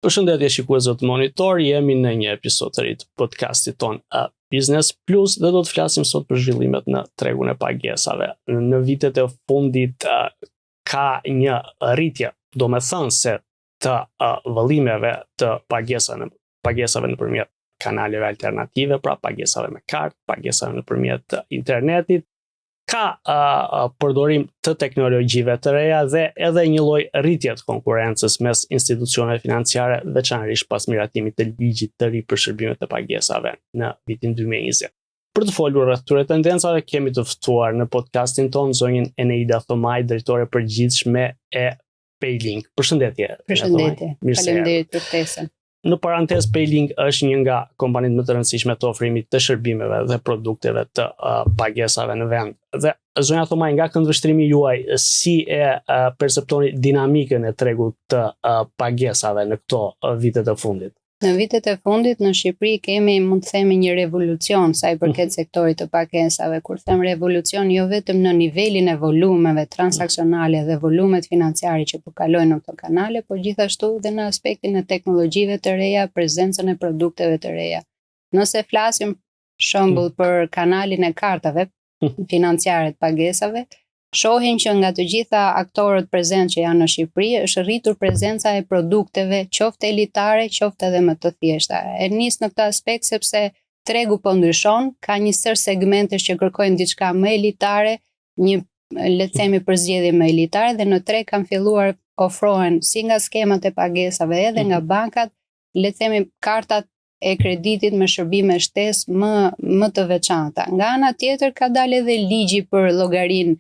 Përshëndetje shikuesve të Monitor, jemi në një episod të ri të podcastit ton Business Plus dhe do të flasim sot për zhvillimet në tregun e pagesave. Në vitet e fundit ka një rritje, domethënëse të vëllimeve të pagesave nëpërmjet kanaleve alternative, pra pagesave me kartë, pagesave nëpërmjet internetit. Ka përdorim të teknologjive të reja dhe edhe një lloj rritje të konkurrencës mes institucioneve financiare, veçanërisht pas miratimit të ligjit të ri për shërbimet e pagesave në vitin 2020. Për të folur rreth këtyre tendencave, kemi të ftuar në podcastin ton zonjën Eneida Thomaj, drejtore përgjithshme e Paylink. Përshëndetje. Përshëndetje. Faleminderit për ftesën. Në parantezë, Paylink është një nga kompanitë më të rëndësishme të ofrimit të shërbimeve dhe produkteve të pagesave në vend. Dhe zonja Thomaj, nga këndvështrimi juaj, si e perceptoni dinamikën e tregut të pagesave në këto vitet e fundit? Në vitet e fundit në Shqipëri kemi, mund të themi, një revolucion sa i përket sektorit të pagesave. Kur them revolucion, jo vetëm në nivelin e volumeve transaksionale dhe volumet financiare që përkalojnë në këto kanale, por gjithashtu dhe në aspektin e teknologjive të reja, prezencën e produkteve të reja. Nëse flasim shembull për kanalin e kartave financiare të pagesave, shohin që nga të gjitha aktorët prezent që janë në Shqipëri, është rritur prezenca e produkteve, qoftë elitare, qoftë edhe më të thjeshta. E nis në këtë aspekt sepse tregu po ndryshon, ka një sër segmentesh që kërkojnë diçka më elitare, një le të themi përzgjedhje më elitare dhe në treg kanë filluar ofrohen si nga skemat e pagesave edhe nga bankat, le të themi kartat e kreditit me shërbime shtesë më të veçanta. Nga ana tjetër ka dalë edhe ligji për llogarinë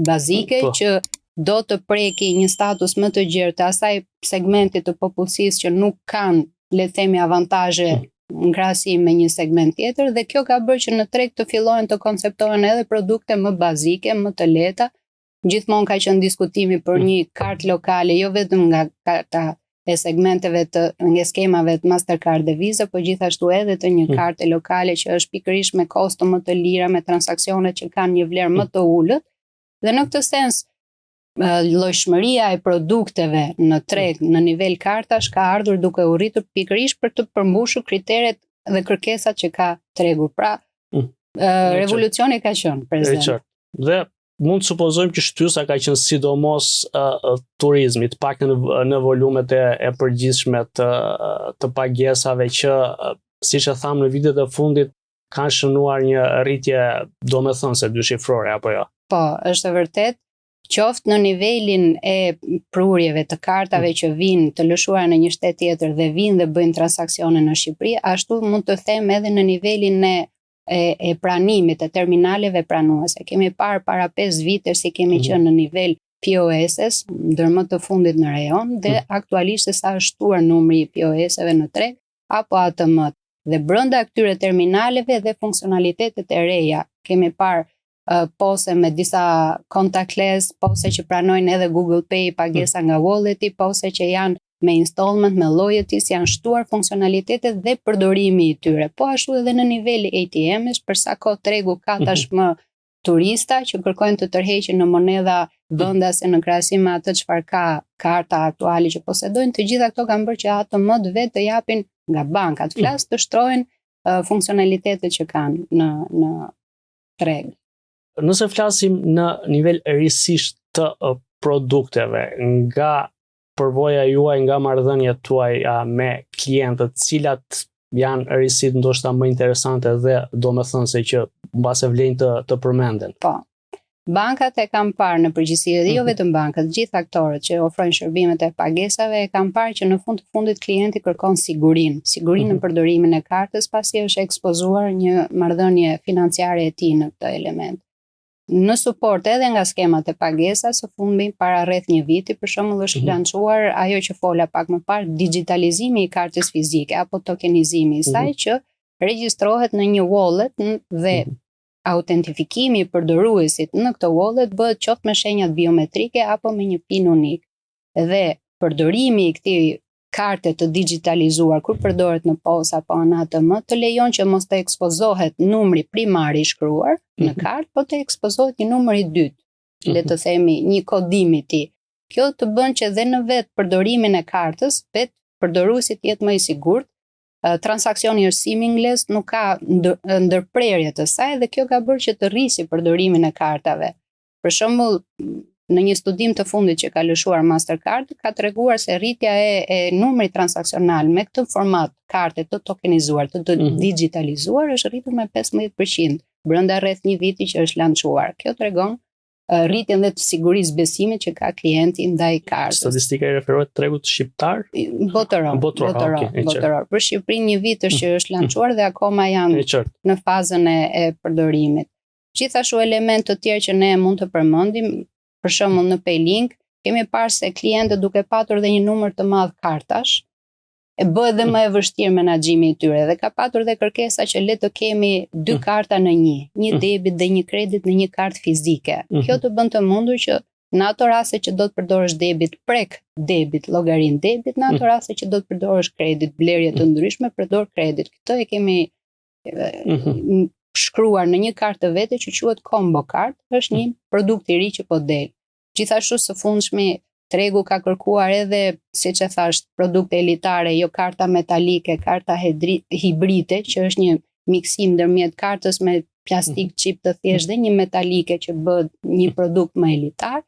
bazike që do të preki një status më të gjerë të asaj segmentit të popullsisë që nuk kanë, le të themi, avantazhe në krahasim me një segment tjetër, dhe kjo ka bërë që në treg të fillojnë të konceptohen edhe produkte më bazike, më të lehta. Gjithmonë ka qenë diskutimi për një kartë lokale, jo vetëm nga karta e segmenteve nga skemave të Mastercard dhe Visa, por gjithashtu edhe të një karte lokale që është pikërisht me kosto më të lira, me transaksione që kanë një vlerë më të ulët. Dhe në këtë sens, llojshmëria e produkteve në treg në nivel kartash ka ardhur duke u rritur pikërisht për të përmbushur kriteret dhe kërkesat që ka tregu. Pra, revolucioni ka qenë prezent. Dhe mund të supozojmë që shtysa ka qenë sidomos turizmit, pak në volumet e përgjithshme të pagesave që, siç e thamë, në vitet e fundit kanë shënuar një rritje domethënëse dyshifrore, apo jo? Po, është e vërtet, qoftë në nivelin e prurjeve të kartave që vinë të lëshuara në një shtet tjetër dhe vinë dhe bëjnë transaksione në Shqipëri, ashtu mund të them edhe në nivelin e pranimit, e terminaleve pranuese. Kemi parë para 5 vite si kemi qenë në nivel POS-es, ndër më të fundit në rajon, dhe aktualisht sa është shtuar numri i POS-eve në treg apo ATM. Dhe brenda këtyre terminaleve dhe funksionalitetet e reja, kemi parë pose me disa contactless, pose që pranojnë edhe Google Pay, pagesa nga walleti, pose që janë me installment, me loyalties, janë shtuar funksionalitetet dhe përdorimi i tyre. Po ashtu edhe në nivel ATM-ish, për sa kohë tregu ka tashmë turista që kërkojnë të tërheqin në monedha vendase në krahasim me atë çfarë ka karta aktuale që posedojnë. Të gjitha këto kanë bërë që ATM-t vetë të japin nga bankat flas të shtrojnë funksionalitetet që kanë në treg. Nëse flasim në nivel risisht të produkteve, nga përvoja juaj, nga marrëdhëniet tuaja me klientët, cilat janë risit ndoshta më interesante dhe domethënëse që mbase vlen të përmenden? Po. Bankat e kanë parë në përgjithësi, dhe jo vetëm bankat, gjithë aktorët që ofrojnë shërbimet e pagesave e kanë parë që në fund të fundit klienti kërkon sigurinë në përdorimin e kartës pasi është ekspozuar një marrëdhënie financiare e tij në këtë element. Në suport edhe nga skemat e pagesa, së fundmi para rreth një viti, për shembull, është lançuar ajo që fola pak më parë, digitalizimi i kartës fizike apo tokenizimi i saj, që regjistrohet në një wallet dhe autentifikimi i përdoruesit në këtë wallet bëhet qoftë me shenjat biometrike apo me një PIN unik. Dhe përdorimi i këtij karte të digitalizuar kur përdoret në POS apo në ATM të lejon që mos të ekspozohet numri primar i shkruar në kartë, po të ekspozohet një numër i dytë, le të themi një kodim i tij. Kjo të bën që dhe në vetë përdorimin e kartës, vetë përdoruesi të jetë më i sigurt, transaksioni është seamless, nuk ka ndërprerje të saj dhe kjo ka bërë që të rrisi përdorimin e kartave. Për shembull, në një studim të fundit që ka lëshuar Mastercard, ka treguar se rritja e numrit transaksional me këtë format karte të tokenizuar, të digitalizuar është rritur me 15% brenda rreth një viti që është lançuar. Kjo tregon rritjen dhe të sigurisë besimit që ka klienti ndaj kartës. Statistika i referohet tregut shqiptar? Botëror. Për Shqipërinë një vit është që është lançuar dhe akoma janë në fazën e përdorimit. Gjithashtu element të tjerë që ne mund të përmendim, për shembull në Paylink, kemi parë se klientët duke patur dhe një numër të madh kartash, e bëhet dhe më e vështirë menaxhimi i tyre dhe ka patur dhe kërkesa që le të kemi 2 karta në një debit dhe një kredit në një kartë fizike. Kjo të bën të mundur që në ato raste që do të përdorësh debit, prek debit, llogarinë debit, në ato raste që do të përdorësh kredit, blerje të ndryshme, përdor kredit. Këtë e kemi shkruar në një kartë të vete që quhet combo card, është një produkt i ri që po del. Gjithashtu së fundshmi tregu ka kërkuar edhe, siç e thash, produkte elitare, jo karta metalike, karta hibride, që është një miksim ndërmjet kartës me plastik çip të thjeshtë dhe një metalike që bëhet një produkt më elitar.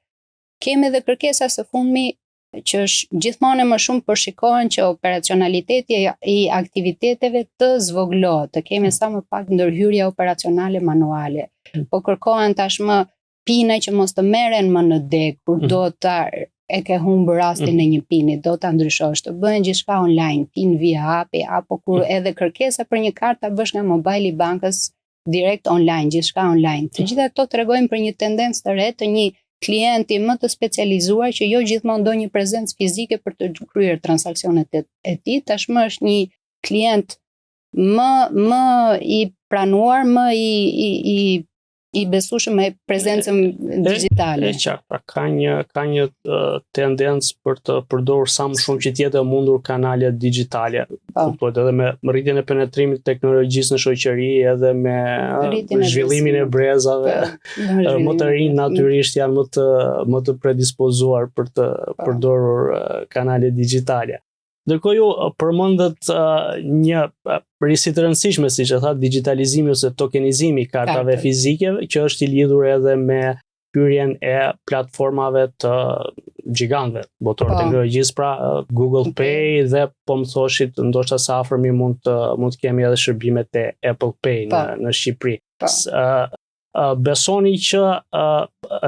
Kemi edhe kërkesa së fundmi që është gjithmonë më shumë përshikohen që operacionaliteti i aktiviteteve të zvoglohet, të kemi sa më pak ndërhyrje operacionale manuale. Po kërkohen tashmë pine që mos të merren më në deg kur do ta e ke humbur rastin e një pini, do ta ndryshosh, të bëhen gjithçka online, pin via api, apo kur edhe kërkesa për një kartë ta bësh nga mobile i bankës direkt online, gjithçka online. Të gjitha këto tregojnë për një tendencë të re të një klienti më të specializuar që jo gjithmonë do një prezencë fizike për të kryer transaksionet e tij, tashmë është një klient më i pranuar, më i besueshëm me prezencën digjitale. E qartë, pra ka një tendencë për të përdorur sa më shumë që të jetë mundur kanale digjitale. Kuptohet edhe me rritjen e penetrimit të teknologjisë në shoqëri, edhe me zhvillimin e brezave, më të rinj natyrisht janë më të predispozuar për të përdorur kanale digjitale. Ndërkohë ju përmendët një risi të rëndësishme, siç e thatë, digitalizimi ose tokenizimi i kartave fizike, që është i lidhur edhe me hyrjen e platformave të gjigantëve botëror teknologjisë, pra Google Pay dhe po më thoshit ndoshta sa afërmi mund të kemi edhe shërbimet e Apple Pay në Shqipëri. Besoni që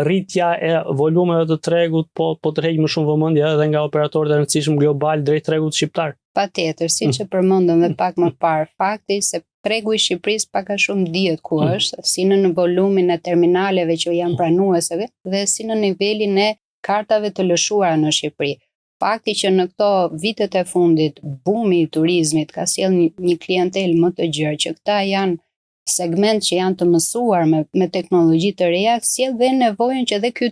rritja e volumeve të tregut po tërheq më shumë vëmendje edhe nga operatorët e rëndësishëm global drejt tregut shqiptar? Patjetër, siç e përmendëm dhe pak më parë, fakti se tregu i Shqipërisë pak a shumë dihet ku është, si në volumin e terminaleve që janë pranuese dhe si në nivelin e kartave të lëshuara në Shqipëri. Fakti që në këto vitet e fundit bumi i turizmit ka sjellë një klientel më të gjerë, që këta janë segment që janë të mësuar me teknologji të reja, sjell dhe nevojën që edhe ky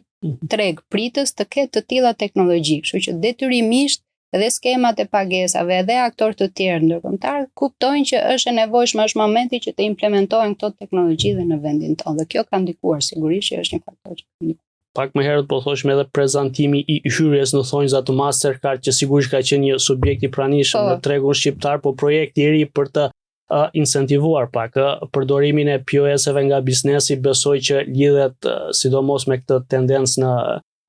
treg pritës të ketë të tilla teknologji, kështu që detyrimisht edhe skemat e pagesave edhe aktorë të tjerë ndërkombëtar kuptojnë që është e nevojshme, është momenti që të implementojnë këto teknologji dhe në vendin tonë. Dhe kjo ka ndikuar sigurisht që është një faktor që ka ndikuar. Pak më herët po thoshme edhe prezantimi i hyrjes në thonjza të Mastercard, që sigurisht ka qenë një subjekt i pranishëm në tregun shqiptar, po projekti i ri për të incentivuar pak përdorimin e POS-eve nga biznesi, besoj që lidhet sidomos me këtë tendencë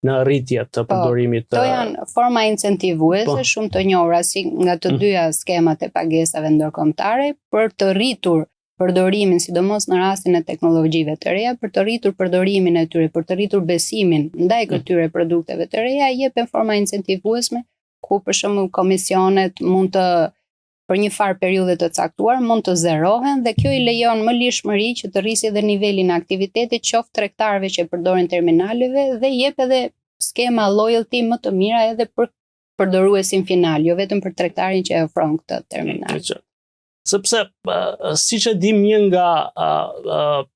në rritje të përdorimit. Këto janë forma incentivuese shumë të njohura si nga të dyja skemat e pagesave ndërkombëtare për të rritur përdorimin, sidomos në rastin e teknologjive të reja, për të rritur përdorimin e tyre, për të rritur besimin ndaj këtyre produkteve të reja, jepen forma incentivuese ku për shembull komisionet mund të për një farë periudhe të caktuar mund të zerohen dhe kjo i lejon më lirshmëri që të rrisi edhe nivelin e aktivitetit qoftë tregtarëve që përdorin terminaleve dhe jep edhe skema loyalty më të mira edhe për përdoruesin final, jo vetëm për tregtarin që e ofron këtë terminal. Sepse siç e dim, një nga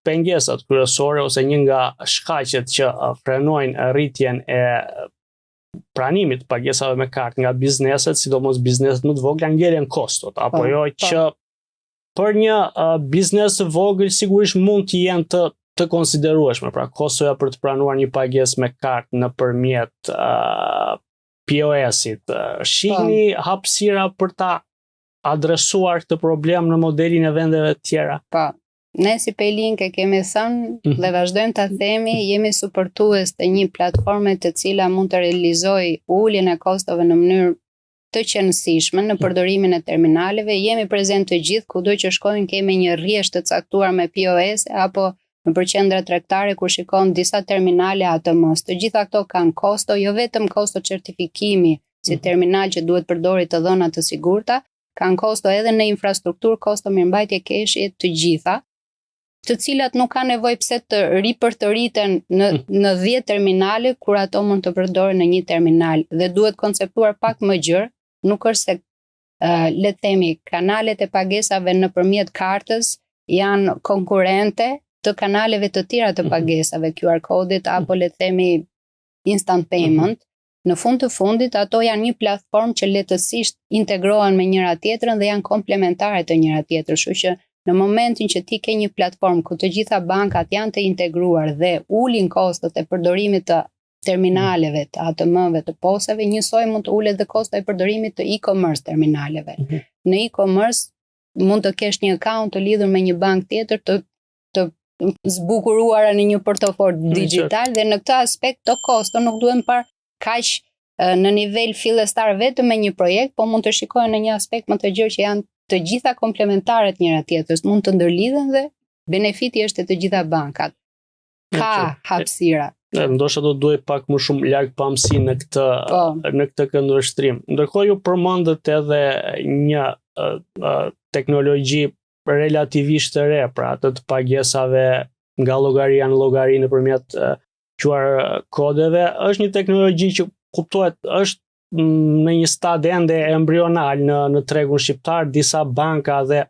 pengesat kryesore ose një nga shkaqet që frenojnë rritjen e pranimit pagesave me kartë nga bizneset, sidomos bizneset më të vogla, ngelen kostot, apo jo që për një biznes të vogël sigurisht mund të jenë të konsiderueshme, pra kostoja për të pranuar një pagesë me kartë nëpërmjet POS-it. Shihni hapësira për ta adresuar këtë problem në modelin e vendeve të tjera? Po. Ne si Paylink e kemi thënë dhe vazhdojmë ta themi, jemi suportues të një platforme të cila mund të realizojë uljen e kostove në mënyrë të qëndrueshme në përdorimin e terminaleve. Jemi prezent të gjithë kudo që shkojmë, kemi një rrjetë të caktuar me POS apo në përqendra tregtare kur shikon disa terminale ATM-s. Të gjitha këto kanë kosto, jo vetëm kosto certifikimi si terminal që duhet përdori të dhëna të sigurta, kanë kosto edhe në infrastrukturë, kosto mirëmbajtje keshi, të gjitha, të cilat nuk ka nevojë pse të ripërtëriten në 10 terminale kur ato mund të përdoren në një terminal dhe duhet konceptuar pak më gjerë, nuk është se le të themi kanalet e pagesave nëpërmjet kartës janë konkurrente të kanaleve të tjera të pagesave, QR kodit apo le të themi instant payment. Në fund të fundit ato janë një platformë që lehtësisht integrohen me njëra tjetrën dhe janë komplementare të njëra tjetrës, kështu që në momentin që ti ke një platformë ku të gjitha bankat janë të integruar dhe ulin kostot e përdorimit të terminaleve, të ATM-ve, të POS-eve, njësoj mund të ulet dhe kosto e përdorimit të e-commerce terminaleve. Në e-commerce mund të kesh një account të lidhur me një bank tjetër të zbukuruara në një portofol digital dhe në këtë aspekt të kosto nuk duhen parë kaq në nivel fillestar vetëm me një projekt, po mund të shikohen në një aspekt më të gjerë që janë të gjitha komplementare të njëra tjetrës, mund të ndërlidhen dhe benefiti është të gjitha bankat. Ka hapësira. Ndoshta do duhet pak më shumë larg pamësi në këtë këndvështrim. Ndërkohë ju përmendët edhe një teknologji relativisht të re, pra atë të pagesave nga llogaria në llogari nëpërmjet QR kodeve, është një teknologji që kuptohet është në një stad ende embrional në tregun shqiptar. Disa banka dhe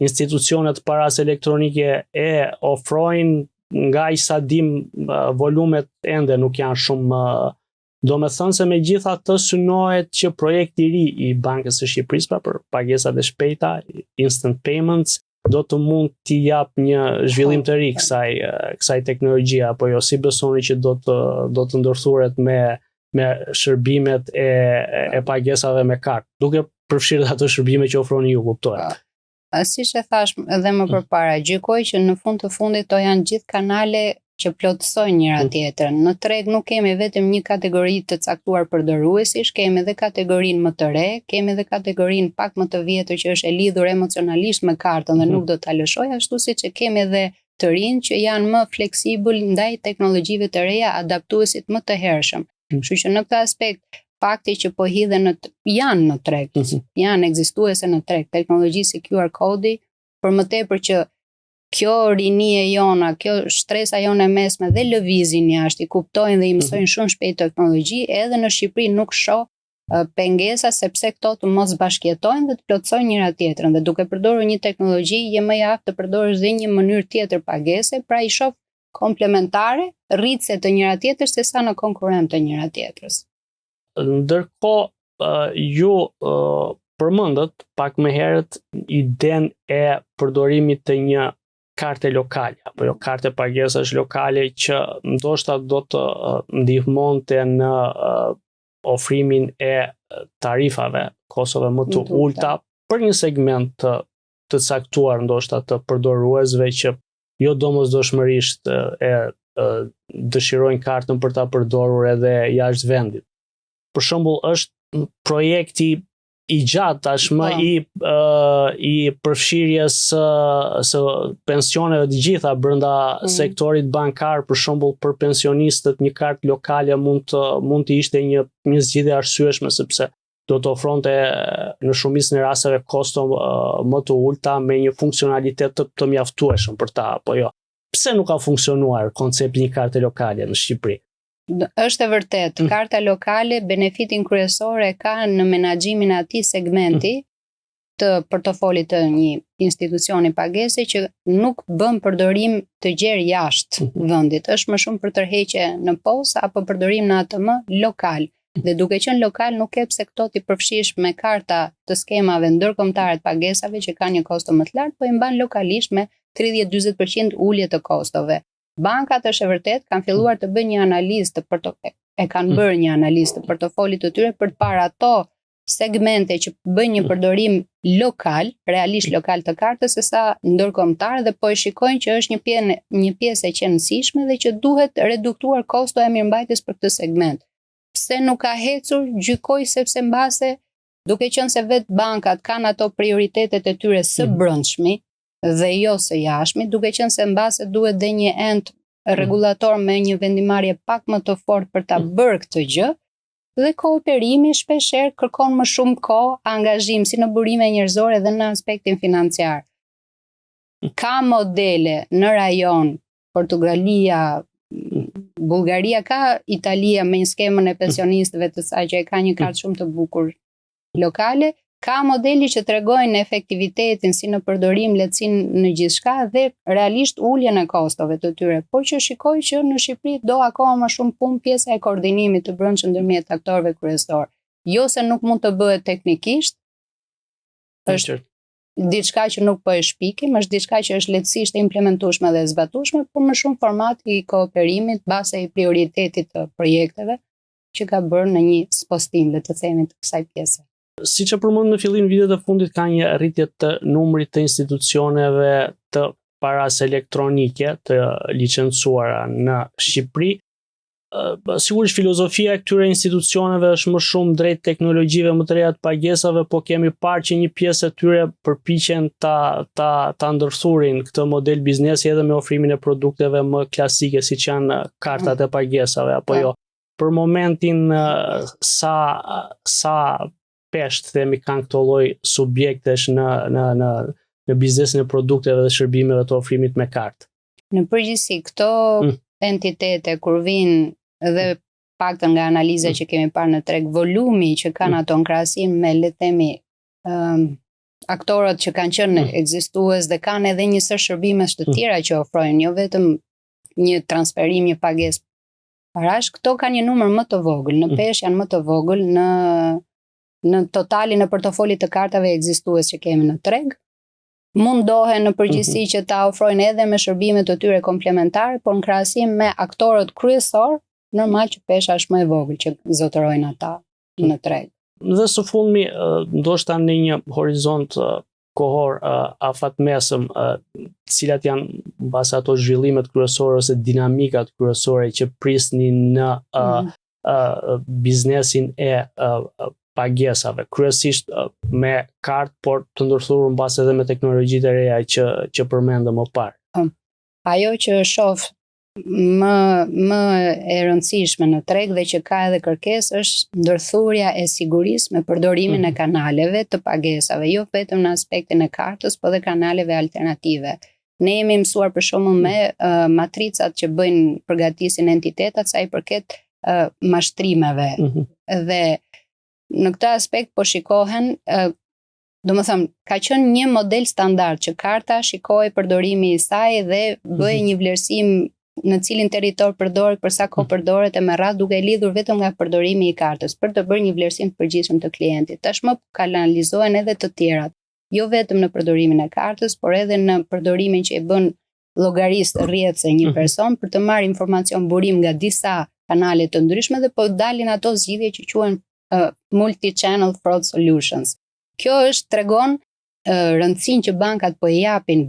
institucionet paras elektronike e ofrojnë, nga sa dim volumet ende nuk janë shumë. Do me thënë se me gjitha të synohet që projekti i ri i Bankës së Shqipërisë për pagesat e shpejta, instant payments, do të mund t'i jap një zhvillim të ri kësaj teknologjie, apo jo, si besoni që do të ndërthuret me shërbimet e pagesave me kartë, duke përfshirë ato shërbime që ofroni ju, kuptohet. Siç e thash edhe më përpara, gjykoj që në fund të fundit to janë gjithë kanale që plotësojnë njëra tjetrën. Në treg nuk kemi vetëm një kategori të caktuar përdoruesish, kemi edhe kategorinë më të re, kemi edhe kategorinë pak më të vjetër që është e lidhur emocionalisht me kartën dhe nuk do ta lëshoj, ashtu siç e kemi edhe të rinj që janë më fleksibël ndaj teknologjive të reja, adaptuesit më të hershëm. Kështu që në këtë aspekt fakti që po hidhen janë në treg, janë ekzistuese në treg, teknologji si QR kodi, për më tepër që kjo rinie jona, kjo shtresa jone mesme dhe lëvizin jashtë i kuptojnë dhe i mësojnë shumë shpejt teknologji, edhe në Shqipëri nuk shoh pengesa sepse këto të mos bashkëjetojnë dhe të plotësojnë njëra tjetrën, dhe duke përdorur një teknologji je më i aftë të përdorësh dhe një mënyrë tjetër pagese, pra i shoh komplementare, rritse të njëra tjetrës sesa në konkurrent të njëra tjetrës. Ndërkohë ju përmendët pak më herët idenë e përdorimit të një karte lokale, apo jo karte pagesash lokale që ndoshta do të ndihmonte në ofrimin e tarifave, kostove më të ulta për një segment të caktuar ndoshta të përdoruesve që jo domosdoshmërisht e dëshirojnë kartën për ta përdorur edhe jashtë vendit. Për shembull, është projekti i gjatë tashmë i përfshirjes së pensioneve të gjitha brenda sektorit bankar, për shembull për pensionistët një kartë lokale mund të ishte një zgjidhje arsyeshme, sepse do të ofronte në shumicën e rasteve kosto më të ulta me një funksionalitet të mjaftueshëm për ta, apo jo. Pse nuk ka funksionuar koncepti një karte lokale në Shqipëri? Është e vërtet, karta lokale benefitin kryesor e ka në menaxhimin e atij segmenti të portofolit të një institucioni pagese që nuk bën përdorim të gjerë jashtë vendit. Është më shumë për tërheqje në POS apo përdorim në ATM lokal. Dhe duke qenë lokal nuk ke pse këto ti përfshish me karta të skemave ndërkombëtare të pagesave që kanë një kosto më të lartë, po i mban lokalisht me 30-40% ulje të kostove. Bankat është e vërtet kanë filluar të bëjnë një analizë të e kanë bërë një analizë të portofolit të tyre për të parë ato segmente që bëjnë një përdorim lokal, realisht lokal të kartës, se sa ndërkombëtar dhe po e shikojnë që është një pjesë e qëndësishme dhe që duhet reduktuar kosto e mirëmbajtjes për këtë segment. Pse nuk ka hecur, gjykoj sepse mbase, duke qenë se vetë bankat kanë ato prioritetet e tyre së brendshmi dhe jo së jashtmi, duke qenë se mbase duhet dhe një ent rregulator me një vendimarrje pak më të fortë për ta bërë këtë gjë. Dhe kooperimi shpeshherë kërkon më shumë kohë, angazhim si në burime njerëzore dhe në aspektin financiar. Ka modele në rajon, Portugalia, Bullgaria, ka Italia me një skemën e pensionistëve të saj që e ka një kartë shumë të bukur lokale, ka modeli që tregojnë efektivitetin si në përdorim, lehtësinë në gjithçka dhe realisht uljen e kostove të tyre, por që shikoj që në Shqipëri do akoma më shumë punë pjesa e koordinimit të brendshëm ndërmjet aktorëve kryesorë. Jo se nuk mund të bëhet teknikisht, është diçka që nuk po e shpikim, është diçka që është lehtësisht e implementueshme dhe e zbatueshme, por më shumë formati i kooperimit, base i prioritetit të projekteve që ka bërë në një spostim, le të themi, të kësaj pjese. Siç e përmend në fillim, vitet e fundit ka një rritje të numrit të institucioneve të paras elektronike të licencuara në Shqipëri. Sigurisht filozofia e këtyre institucioneve është më shumë drejt teknologjive më të reja të pagesave, po kemi parë që një pjesë e tyre përpiqen ta ndërthurin këtë model biznesi edhe me ofrimin e produkteve më klasike siç janë kartat e pagesave apo jo. Për momentin sa pesht themi kanë këto lloj subjektesh në biznesin e produkteve dhe shërbimeve të ofrimit me kartë. Në përgjithësi këto entitete kur vinë dhe paktën nga analiza që kemi parë në treg, volumi që kanë ato në krahasim me le të themi aktorët që kanë qenë ekzistues dhe kanë edhe një sër shërbimesh të tjera që ofrojnë, jo vetëm një transferim, një pagesë parash, këto kanë një numër më të vogël, në peshë janë më të vogël në totalin e portofolit të kartave ekzistues që kemi në treg, mundohen në përgjithësi që ta ofrojnë edhe me shërbime të tyre komplementare, por në krahasim me aktorët kryesor, normal që pesha është më e vogël që zotërojnë ata në treg. Dhe së fundmi, ndoshta në një horizont kohor afatmesëm, cilat janë mbas ato zhvillimet kryesore ose dinamikat kryesore që prisnin në biznesin e pagesave, kryesisht me kartë, por të ndërthurur mbas edhe me teknologjitë e reja që përmendëm më parë. Ajo që shoh më e rëndësishme në treg dhe që ka edhe kërkesë është ndërthurja e sigurisë me përdorimin e kanaleve të pagesave, jo vetëm në aspektin e kartës, por dhe kanaleve alternative. Ne jemi mësuar për shembull me matricat që bëjnë përgatisin entitetat sa i përket mashtrimeve dhe në këtë aspekt po shikohen, domethënë ka qenë një model standard që karta shikoi përdorimi i saj dhe bëi një vlerësim në cilin territor përdoret, për sa kohë përdoret e me radhë duke lidhur vetëm nga përdorimi i kartës për të bërë një vlerësim të përgjithshëm të klientit. Tashmë analizohen edhe të tjerat, jo vetëm në përdorimin e kartës, por edhe në përdorimin që e bën llogarisë rrjedhse një person për të marrë informacion burim nga disa kanale të ndryshme dhe po dalin ato zgjidhje që quhen multi-channel fraud solutions. Kjo tregon rëndësinë që bankat po i japin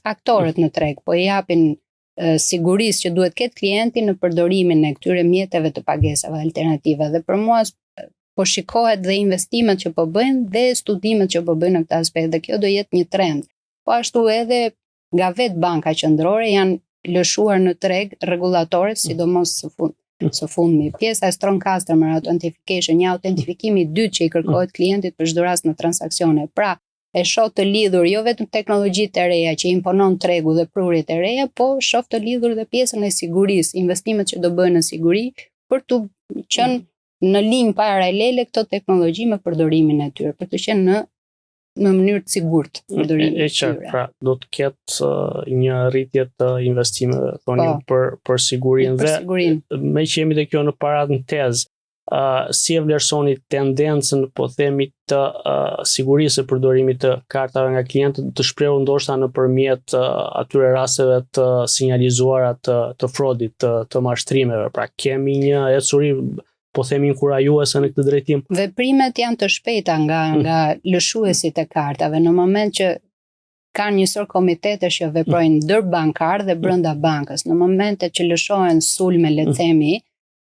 aktorët në treg po i japin sigurisë që duhet ketë klienti në përdorimin e këtyre mjeteve të pagesave alternative dhe për mua po shikohet dhe investimet që po bëjnë dhe studimet që po bëjnë në këtë aspekt dhe kjo do jetë një trend. Po ashtu edhe nga vetë banka qendrore janë lëshuar në treg rregulatorët, sidomos së fundmi. Pjesa e strong customer authentication, një autentifikimi i dytë që i kërkohet klientit për çdo rast në transaksione. Pra, e shoh të lidhur jo vetëm teknologjitë e reja që imponon tregu dhe prurjet e reja, po shoh të lidhur dhe pjesën e sigurisë, investimet që do bëhen në siguri për të qenë në linjë paralele këto teknologji me përdorimin e tyre, për të qenë në mënyrë të sigurt përdorimin e tyre. Pra, do të ketë një rritje të investimeve, thoni për sigurinë dhe me që jemi të kjo në parat në tezë, si e vlerësoni tendencën, po themi, të sigurisë së përdorimit të kartave nga klientët të shprehur ndoshta nëpërmjet atyre rasteve të sinjalizuara të frodit, të mashtrimeve. Pra kemi një ecuri, po themi, inkurajuese në këtë drejtim. Veprimet janë të shpejta nga lëshuesit e kartave në moment që kanë njësor komitetesh që veprojnë ndërbankar dhe brenda bankës. Në momentet që lëshohen sulme, le të themi,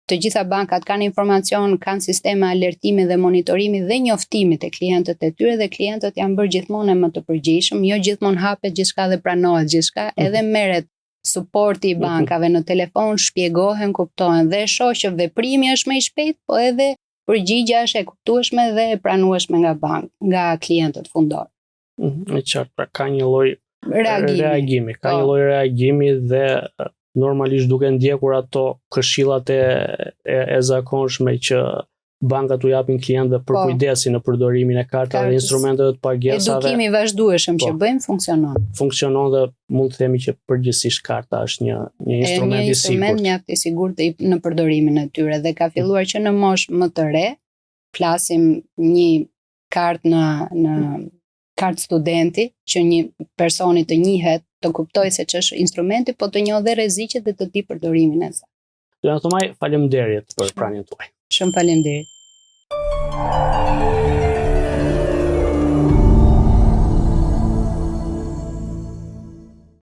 të gjitha bankat kanë informacion, kanë sisteme alertimi dhe monitorimi dhe njoftimi të klientët e tyre dhe klientët janë bërë gjithmonë më të përgjegjshëm, jo gjithmonë hapet gjithçka dhe pranohet gjithçka, edhe merret suporti i bankave në telefon, shpjegohen, kuptohen dhe shoh që veprimi është më i shpejt, po edhe përgjigjja është e kuptueshme dhe e pranueshme nga klientët fundor. Në qartë, pra ka një lloj reagimi, ka një lloj reagimi dhe normalisht duke ndjekur ato këshillat e zakonshme që bankat u japin klientëve për kujdesin në përdorimin e kartave dhe instrumenteve të pagesave. Edukimi i vazhdueshëm që bëjmë funksionon dhe mund të themi që përgjithsisht karta është një instrument i sigurt. Një instrument mjaft i sigurt në përdorimin e tyre dhe ka filluar që në moshë më të re, flasim një kartë në kartë studenti, që një personi të njihet, të kuptoj se ç'është instrumenti, po të njohë dhe rreziqet dhe të di përdorimin e saj. Doamna Tomaj, faleminderit për pranjen tuaj. Shumë faleminderit.